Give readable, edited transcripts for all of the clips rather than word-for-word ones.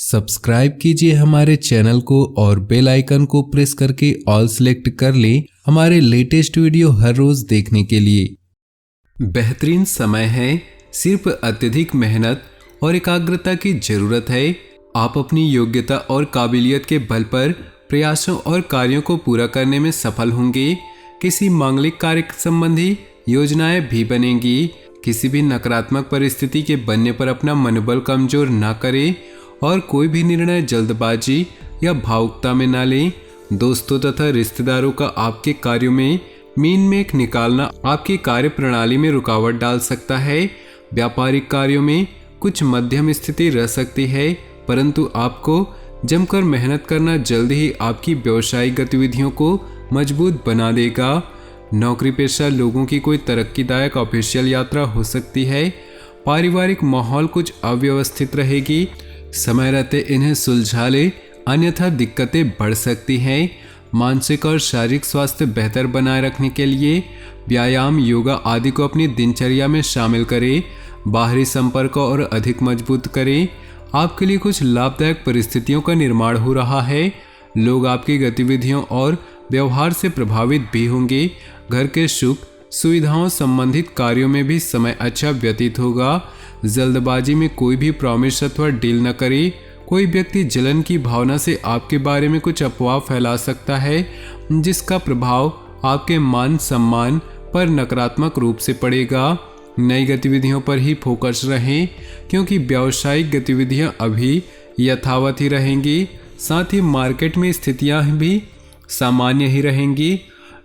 Subscribe कीजिए हमारे channel को और बेल आइकन को प्रेस करके ऑल सेलेक्ट कर लें हमारे लेटेस्ट वीडियो हर रोज देखने के लिए। बेहतरीन समय है, सिर्फ अत्यधिक मेहनत और एकाग्रता की जरूरत है। आप अपनी योग्यता और काबिलियत के बल पर प्रयासों और कार्यों को पूरा करने में सफल होंगे। किसी मांगलिक कार्य संबंधी योजनाएं भी बनेंगी। किसी भी नकारात्मक परिस्थिति के बनने पर अपना मनोबल कमजोर ना करें और कोई भी निर्णय जल्दबाजी या भावुकता में ना लें। दोस्तों तथा रिश्तेदारों का आपके कार्यों में मीन मेख निकालना आपकी कार्य प्रणाली में रुकावट डाल सकता है। व्यापारिक कार्यों में कुछ मध्यम स्थिति रह सकती है, परंतु आपको जमकर मेहनत करना जल्द ही आपकी व्यवसायिक गतिविधियों को मजबूत बना देगा। नौकरी पेशा लोगों की कोई तरक्कीदायक ऑफिशियल यात्रा हो सकती है। पारिवारिक माहौल कुछ अव्यवस्थित रहेगी। समय रहते इन्हें सुलझा ले, अन्यथा दिक्कतें बढ़ सकती हैं। मानसिक और शारीरिक स्वास्थ्य बेहतर बनाए रखने के लिए व्यायाम, योगा आदि को अपनी दिनचर्या में शामिल करें। बाहरी संपर्क और अधिक मजबूत करें। आपके लिए कुछ लाभदायक परिस्थितियों का निर्माण हो रहा है। लोग आपकी गतिविधियों और व्यवहार से प्रभावित भी होंगे। घर के सुख सुविधाओं संबंधित कार्यों में भी समय अच्छा व्यतीत होगा। जल्दबाजी में कोई भी प्रॉमिस अथवा डील न करें। कोई व्यक्ति जलन की भावना से आपके बारे में कुछ अफवाह फैला सकता है, जिसका प्रभाव आपके मान सम्मान पर नकारात्मक रूप से पड़ेगा। नई गतिविधियों पर ही फोकस रहें, क्योंकि व्यावसायिक गतिविधियां अभी यथावत ही रहेंगी। साथ ही मार्केट में स्थितियां भी सामान्य ही रहेंगी।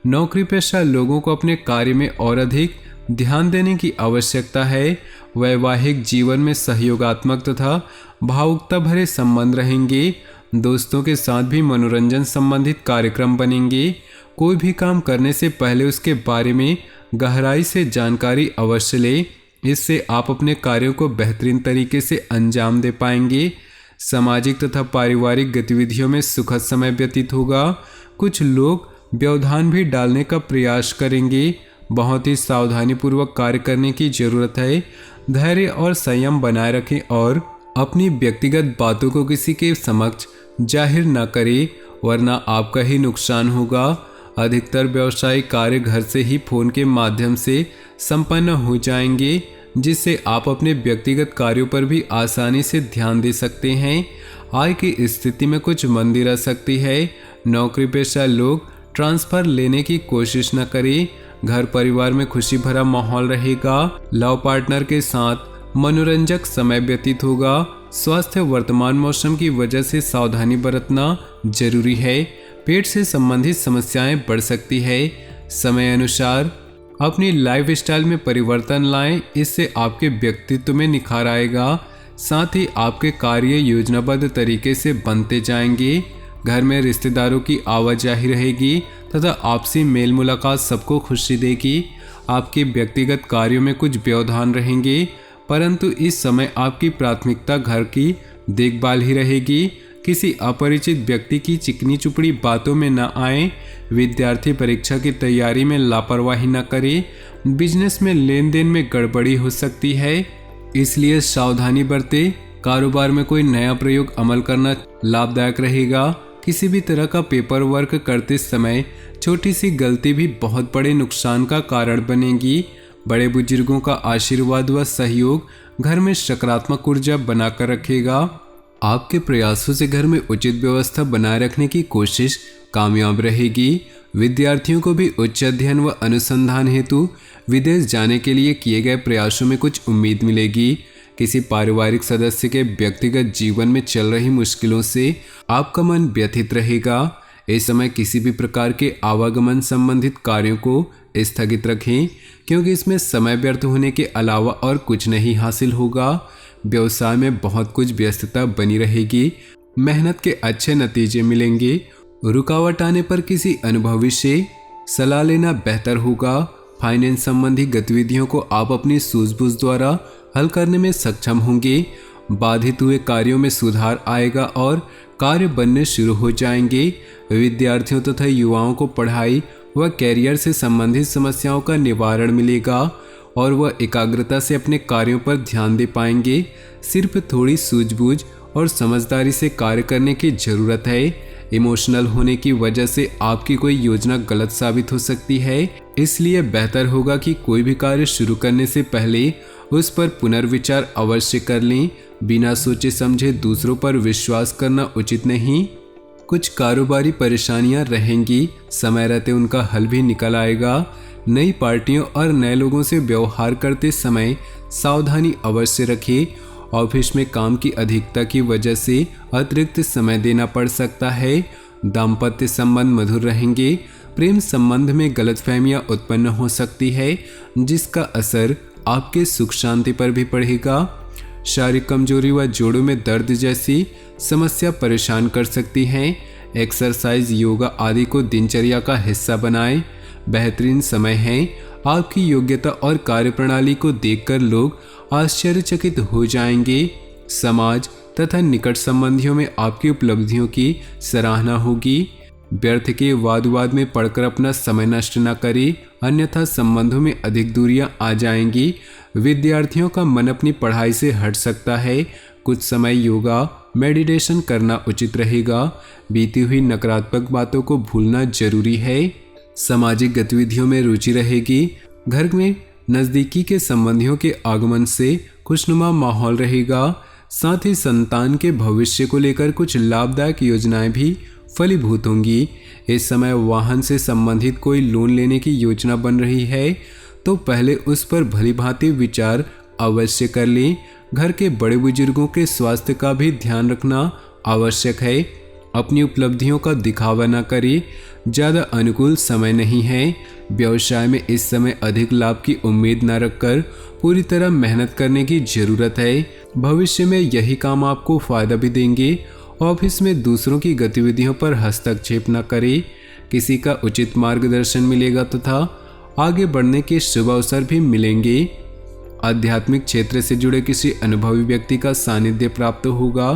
नौकरी पेशा लोगों को अपने कार्य में और अधिक ध्यान देने की आवश्यकता है। वैवाहिक जीवन में सहयोगात्मक तथा भावुकता भरे संबंध रहेंगे। दोस्तों के साथ भी मनोरंजन संबंधित कार्यक्रम बनेंगे। कोई भी काम करने से पहले उसके बारे में गहराई से जानकारी अवश्य लें। इससे आप अपने कार्यों को बेहतरीन तरीके से अंजाम दे पाएंगे। सामाजिक तथा पारिवारिक गतिविधियों में सुखद समय व्यतीत होगा। कुछ लोग व्यवधान भी डालने का प्रयास करेंगे। बहुत ही सावधानीपूर्वक कार्य करने की जरूरत है। धैर्य और संयम बनाए रखें और अपनी व्यक्तिगत बातों को किसी के समक्ष जाहिर न करें, वरना आपका ही नुकसान होगा। अधिकतर व्यावसायिक कार्य घर से ही फोन के माध्यम से संपन्न हो जाएंगे, जिससे आप अपने व्यक्तिगत कार्यों पर भी आसानी से ध्यान दे सकते हैं। आय की स्थिति में कुछ मंदी रह सकती है। नौकरी पेशा लोग ट्रांसफर लेने की कोशिश न करें। घर परिवार में खुशी भरा माहौल रहेगा। लव पार्टनर के साथ मनोरंजक समय व्यतीत होगा। स्वास्थ्य वर्तमान मौसम की वजह से सावधानी बरतना जरूरी है। पेट से संबंधित समस्याएं बढ़ सकती है। समय अनुसार अपनी लाइफस्टाइल में परिवर्तन लाएं, इससे आपके व्यक्तित्व में निखार आएगा। साथ ही आपके कार्य योजनाबद्ध तरीके से बनते जाएंगे। घर में रिश्तेदारों की आवाजाही रहेगी तथा आपसी मेल मुलाकात सबको खुशी देगी। आपके व्यक्तिगत कार्यों में कुछ व्यवधान रहेंगे, परंतु इस समय आपकी प्राथमिकता घर की देखभाल ही रहेगी। किसी अपरिचित व्यक्ति की चिकनी चुपड़ी बातों में न आए। विद्यार्थी परीक्षा की तैयारी में लापरवाही न करे। बिजनेस में लेन देन में गड़बड़ी हो सकती है, इसलिए सावधानी बरते। कारोबार में कोई नया प्रयोग अमल करना लाभदायक रहेगा। किसी भी तरह का पेपर वर्क करते समय छोटी सी गलती भी बहुत बड़े नुकसान का कारण बनेगी। बड़े बुजुर्गों का आशीर्वाद व सहयोग घर में सकारात्मक ऊर्जा बनाकर रखेगा। आपके प्रयासों से घर में उचित व्यवस्था बनाए रखने की कोशिश कामयाब रहेगी। विद्यार्थियों को भी उच्च अध्ययन व अनुसंधान हेतु विदेश जाने के लिए किए गए प्रयासों में कुछ उम्मीद मिलेगी। किसी पारिवारिक सदस्य के व्यक्तिगत जीवन में चल रही मुश्किलों से आपका मन व्यथित रहेगा। इस समय किसी भी प्रकार के आवागमन संबंधित कार्यों को स्थगित रखें, क्योंकि इसमें समय व्यर्थ होने के अलावा और कुछ नहीं हासिल होगा। व्यवसाय में बहुत कुछ व्यस्तता बनी रहेगी। मेहनत के अच्छे नतीजे मिलेंगे। रुकावट आने पर किसी अनुभवी से सलाह लेना बेहतर होगा। फाइनेंस संबंधी गतिविधियों को आप अपनी सूझबूझ द्वारा हल करने में सक्षम होंगे। बाधित हुए कार्यों में सुधार आएगा और कार्य बनने शुरू हो जाएंगे। विद्यार्थियों तथा युवाओं को पढ़ाई व कैरियर से संबंधित समस्याओं का निवारण मिलेगा और वह एकाग्रता से अपने कार्यों पर ध्यान दे पाएंगे। सिर्फ थोड़ी सूझबूझ और समझदारी से कार्य करने की जरूरत है। इमोशनल होने की वजह से आपकी कोई योजना गलत साबित हो सकती है, इसलिए बेहतर होगा कि कोई भी कार्य शुरू करने से पहले उस पर पुनर्विचार अवश्य कर लें। बिना सोचे समझे दूसरों पर विश्वास करना उचित नहीं। कुछ कारोबारी परेशानियां रहेंगी, समय रहते उनका हल भी निकल आएगा। नई पार्टियों और नए लोगों से व्यवहार करते समय सावधानी अवश्य रखें। ऑफिस में काम की अधिकता की वजह से अतिरिक्त समय देना पड़ सकता है। दाम्पत्य संबंध मधुर रहेंगे। प्रेम संबंध में गलतफहमियां उत्पन्न हो सकती है, जिसका असर आपके सुख शांति पर भी पड़ेगा। शारीरिक कमजोरी व जोड़ों में दर्द जैसी समस्या परेशान कर सकती हैं। एक्सरसाइज, योगा आदि को दिनचर्या का हिस्सा बनाएं। बेहतरीन समय है। आपकी योग्यता और कार्यप्रणाली को देखकर लोग आश्चर्यचकित हो जाएंगे। समाज तथा निकट संबंधियों में आपकी उपलब्धियों की सराहना होगी। व्यर्थ के वाद विवाद में पड़कर अपना समय नष्ट न करें, अन्यथा संबंधों में अधिक दूरियां आ जाएंगी। विद्यार्थियों का मन अपनी पढ़ाई से हट सकता है। कुछ समय योगा मेडिटेशन करना उचित रहेगा। बीती हुई नकारात्मक बातों को भूलना जरूरी है। सामाजिक गतिविधियों में रुचि रहेगी। घर में नज़दीकी के संबंधियों के आगमन से खुशनुमा माहौल रहेगा। साथ ही संतान के भविष्य को लेकर कुछ लाभदायक योजनाएं भी फलीभूत होंगी। इस समय वाहन से संबंधित कोई लोन लेने की योजना बन रही है तो पहले उस पर भलीभांति विचार अवश्य कर लें। घर के बड़े बुजुर्गों के स्वास्थ्य का भी ध्यान रखना आवश्यक है। अपनी उपलब्धियों का दिखावा न करें, ज़्यादा अनुकूल समय नहीं है। व्यवसाय में इस समय अधिक लाभ की उम्मीद न रखकर पूरी तरह मेहनत करने की जरूरत है। भविष्य में यही काम आपको फायदा भी देंगे। ऑफिस में दूसरों की गतिविधियों पर हस्तक्षेप न करें, किसी का उचित मार्गदर्शन मिलेगा तथा आगे बढ़ने के शुभ अवसर भी मिलेंगे। आध्यात्मिक क्षेत्र से जुड़े किसी अनुभवी व्यक्ति का सानिध्य प्राप्त होगा।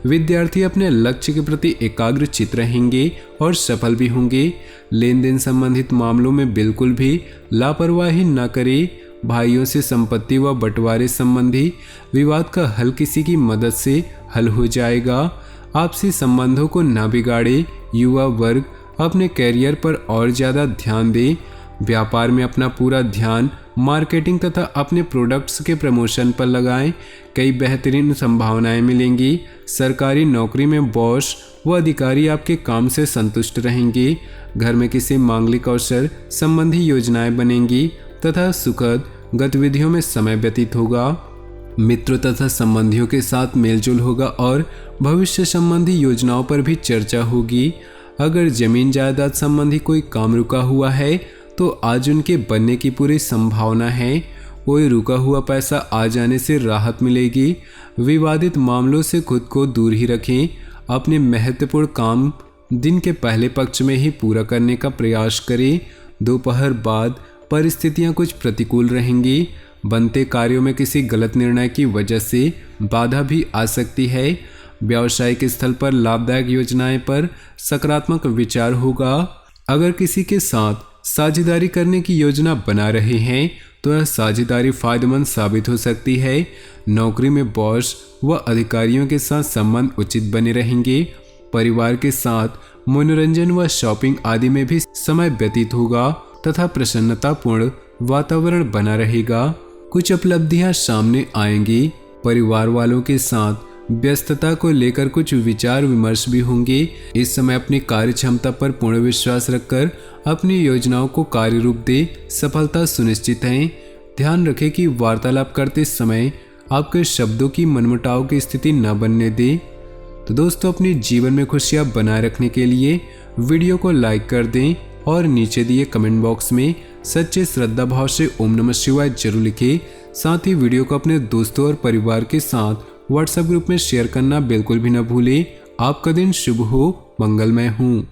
विद्यार्थी अपने लक्ष्य के प्रति एकाग्रचित रहेंगे और सफल भी होंगे। लेन देन संबंधित मामलों में बिल्कुल भी लापरवाही न करें। भाइयों से संपत्ति व बंटवारे संबंधी विवाद का हल किसी की मदद से हल हो जाएगा। आपसी संबंधों को न बिगाड़े। युवा वर्ग अपने कैरियर पर और ज़्यादा ध्यान दें। व्यापार में अपना पूरा ध्यान मार्केटिंग तथा अपने प्रोडक्ट्स के प्रमोशन पर लगाएं। कई बेहतरीन संभावनाएं मिलेंगी। सरकारी नौकरी में बॉस व अधिकारी आपके काम से संतुष्ट रहेंगे। घर में किसी मांगलिक अवसर संबंधी योजनाएं बनेंगी तथा सुखद गतिविधियों में समय व्यतीत होगा। मित्रों तथा संबंधियों के साथ मेलजोल होगा और भविष्य संबंधी योजनाओं पर भी चर्चा होगी। अगर जमीन जायदाद संबंधी कोई काम रुका हुआ है तो आज उनके बनने की पूरी संभावना है। कोई रुका हुआ पैसा आ जाने से राहत मिलेगी। विवादित मामलों से खुद को दूर ही रखें। अपने महत्वपूर्ण काम दिन के पहले पक्ष में ही पूरा करने का प्रयास करें। दोपहर बाद परिस्थितियां कुछ प्रतिकूल रहेंगी। बनते कार्यों में किसी गलत निर्णय की वजह से बाधा भी आ सकती है। व्यावसायिक स्थल पर लाभदायक योजनाएं पर सकारात्मक विचार होगा। अगर किसी के साथ साझेदारी करने की योजना बना रहे हैं तो यह साझेदारी फायदेमंद साबित हो सकती है। नौकरी में बॉस व अधिकारियों के साथ संबंध उचित बने रहेंगे। परिवार के साथ मनोरंजन व शॉपिंग आदि में भी समय व्यतीत होगा तथा प्रसन्नतापूर्ण वातावरण बना रहेगा। कुछ उपलब्धियां सामने आएंगी। परिवार वालों के साथ व्यस्तता को लेकर कुछ विचार विमर्श भी होंगे। इस समय अपनी कार्य क्षमता पर पूर्ण विश्वास रखकर अपनी योजनाओं को कार्य रूप दे, सफलता सुनिश्चित है। ध्यान रखें कि वार्तालाप करते समय आपके शब्दों की मनमुटाव की स्थिति न बनने दे। तो दोस्तों, अपने जीवन में खुशियां बनाए रखने के लिए वीडियो को लाइक कर दें और नीचे दिए कमेंट बॉक्स में सच्चे श्रद्धा भाव से ओम नमः शिवाय जरूर लिखें। साथ ही वीडियो को अपने दोस्तों और परिवार के साथ व्हाट्सएप ग्रुप में शेयर करना बिल्कुल भी न भूलें। आपका दिन शुभ हो, मंगलमय हो।